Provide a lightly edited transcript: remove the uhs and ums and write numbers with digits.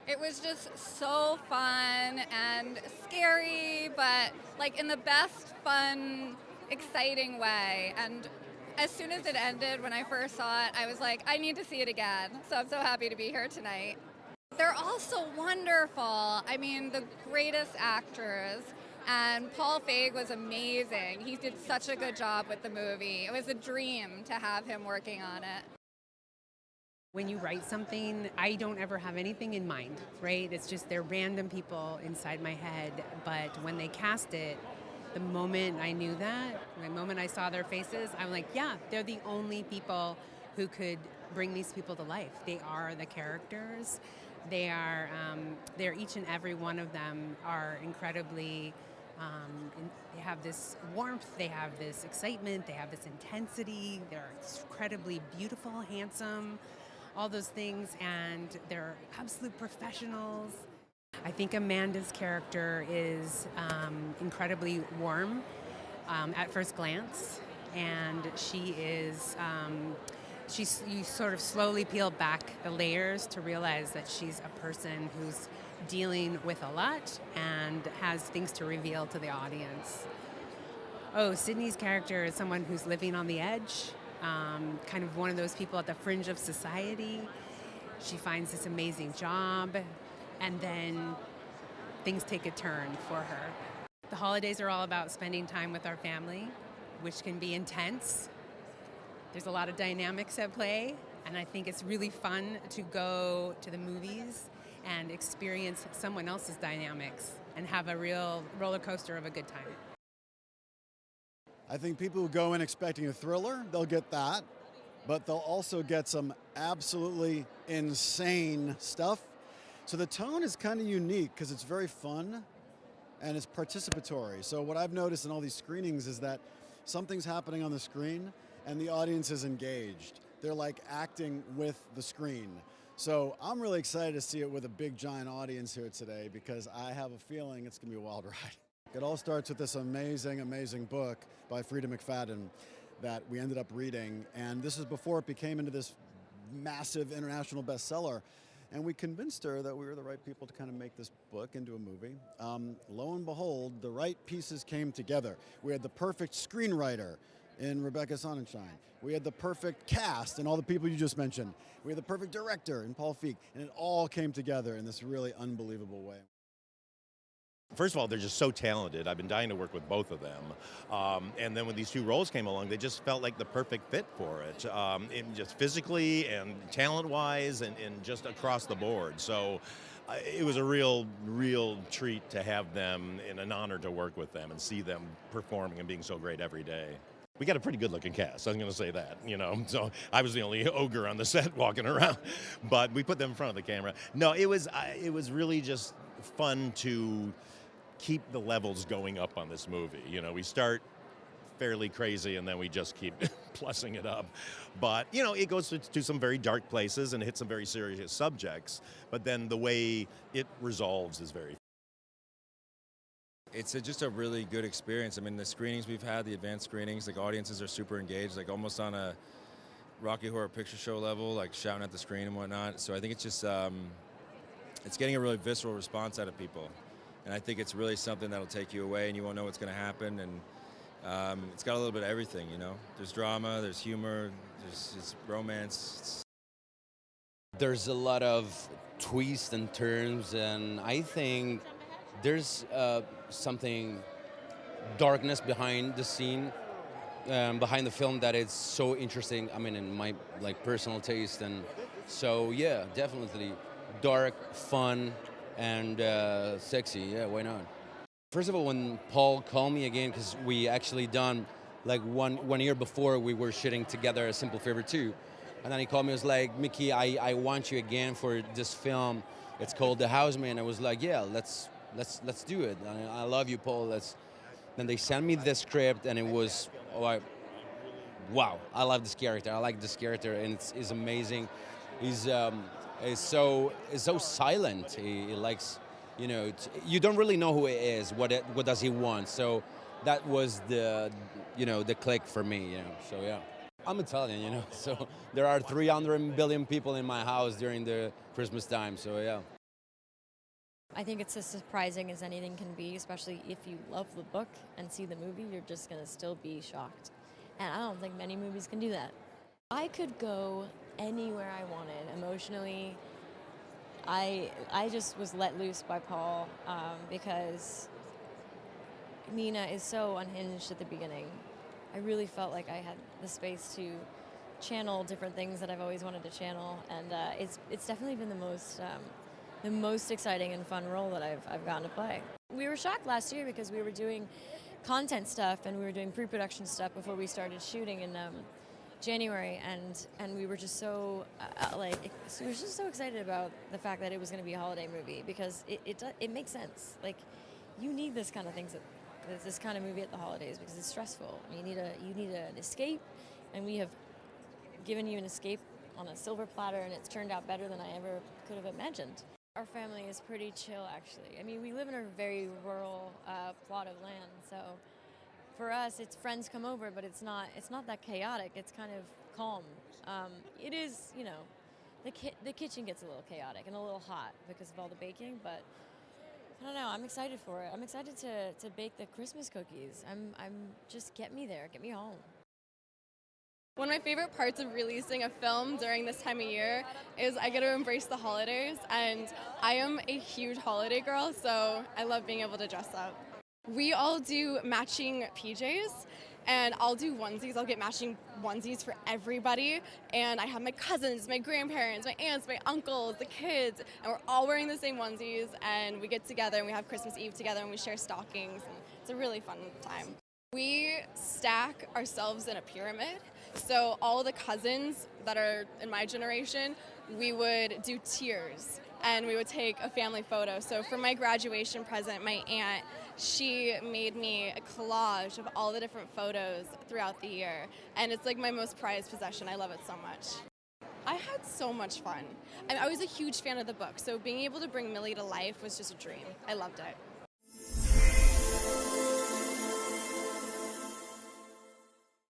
It was just so fun and scary, but like in the best fun, exciting way. And as soon as it ended, when I first saw it, I was like, I need to see it again. So I'm so happy to be here tonight. They're all so wonderful. I mean, the greatest actors. And Paul Feig was amazing. He did such a good job with the movie. It was a dream to have him working on it. When you write something, I don't ever have anything in mind, right? It's just they're random people inside my head. But when they cast it, the moment I knew that, the moment I saw their faces, I'm like, yeah, they're the only people who could bring these people to life. They are the characters. They're each and every one of them are incredibly, they have this warmth, they have this excitement, they have this intensity. They're incredibly beautiful, handsome, all those things, and they're absolute professionals. I think Amanda's character is incredibly warm at first glance, and she is. You sort of slowly peel back the layers to realize that she's a person who's dealing with a lot and has things to reveal to the audience. Oh, Sydney's character is someone who's living on the edge, kind of one of those people at the fringe of society. She finds this amazing job, and then things take a turn for her. The holidays are all about spending time with our family, which can be intense. There's a lot of dynamics at play, and I think it's really fun to go to the movies and experience someone else's dynamics and have a real roller coaster of a good time. I think people who go in expecting a thriller, they'll get that, but they'll also get some absolutely insane stuff. So the tone is kind of unique because it's very fun and it's participatory. So what I've noticed in all these screenings is that something's happening on the screen and the audience is engaged. They're like acting with the screen. So I'm really excited to see it with a big giant audience here today because I have a feeling it's gonna be a wild ride. It all starts with this amazing, amazing book by Frida McFadden that we ended up reading, and this is before it became into this massive international bestseller. And we convinced her that we were the right people to kind of make this book into a movie. Lo and behold, the right pieces came together. We had the perfect screenwriter in Rebecca Sonnenschein. We had the perfect cast and all the people you just mentioned. We had the perfect director in Paul Feig, and it all came together in this really unbelievable way. First of all, they're just so talented. I've been dying to work with both of them. And then when these two roles came along, they just felt like the perfect fit for it, just physically and talent-wise and just across the board. So it was a real treat to have them and an honor to work with them and see them performing and being so great every day. We got a pretty good-looking cast, I was going to say that, So I was the only ogre on the set walking around, but we put them in front of the camera. No, it was really just fun to keep the levels going up on this movie. We start fairly crazy and then we just keep plussing it up. But, it goes to some very dark places and hits some very serious subjects, but then the way it resolves is very. It's just a really good experience. I mean, the screenings we've had, the advanced screenings, like audiences are super engaged, like almost on a Rocky Horror Picture Show level, like shouting at the screen and whatnot. So I think it's just, it's getting a really visceral response out of people. And I think it's really something that'll take you away and you won't know what's going to happen. And it's got a little bit of everything, There's drama, there's humor, there's romance. There's a lot of twists and turns, and I think there's something darkness behind the scene, behind the film that is so interesting. I mean, in my personal taste, and so yeah, definitely dark, fun, and sexy. Yeah, why not? First of all, when Paul called me again, because we actually done one year before we were shooting together A Simple Favor 2, and then he called me. He was like, Mickey, I want you again for this film. It's called The Housemaid. And I was like, yeah, let's do it. I love you, Paul. Then they sent me the script, and it was, wow, I love this character. I like this character, and it's amazing. He's so silent. He likes, you don't really know who he is. What does he want? So that was the click for me. So yeah. I'm Italian, you know, so there are 300 billion people in my house during the Christmas time, so yeah. I think it's as surprising as anything can be, especially if you love the book and see the movie, you're just going to still be shocked. And I don't think many movies can do that. I could go anywhere I wanted emotionally. I just was let loose by Paul because Nina is so unhinged at the beginning. I really felt like I had the space to channel different things that I've always wanted to channel, and it's definitely been the most exciting and fun role that I've gotten to play. We were shocked last year because we were doing content stuff and we were doing pre-production stuff before we started shooting in January, and we were just so we were just so excited about the fact that it was going to be a holiday movie because it makes sense. Like, you need this kind of things, this kind of movie at the holidays because it's stressful. You need an escape, and we have given you an escape on a silver platter, and it's turned out better than I ever could have imagined. Our family is pretty chill, actually. I mean, we live in a very rural plot of land, so for us, it's friends come over, but it's not that chaotic. It's kind of calm. It is, you know, the kitchen gets a little chaotic and a little hot because of all the baking, but I don't know. I'm excited for it. I'm excited to bake the Christmas cookies. I'm just get me there, get me home. One of my favorite parts of releasing a film during this time of year is I get to embrace the holidays, and I am a huge holiday girl, so I love being able to dress up. We all do matching PJs, and I'll do onesies. I'll get matching onesies for everybody, and I have my cousins, my grandparents, my aunts, my uncles, the kids, and we're all wearing the same onesies, and we get together and we have Christmas Eve together and we share stockings, and it's a really fun time. We stack ourselves in a pyramid, so all the cousins that are in my generation, we would do tiers, and we would take a family photo. So for my graduation present, my aunt, she made me a collage of all the different photos throughout the year, and it's like my most prized possession. I love it so much. I had so much fun. I was a huge fan of the book, so being able to bring Millie to life was just a dream. I loved it.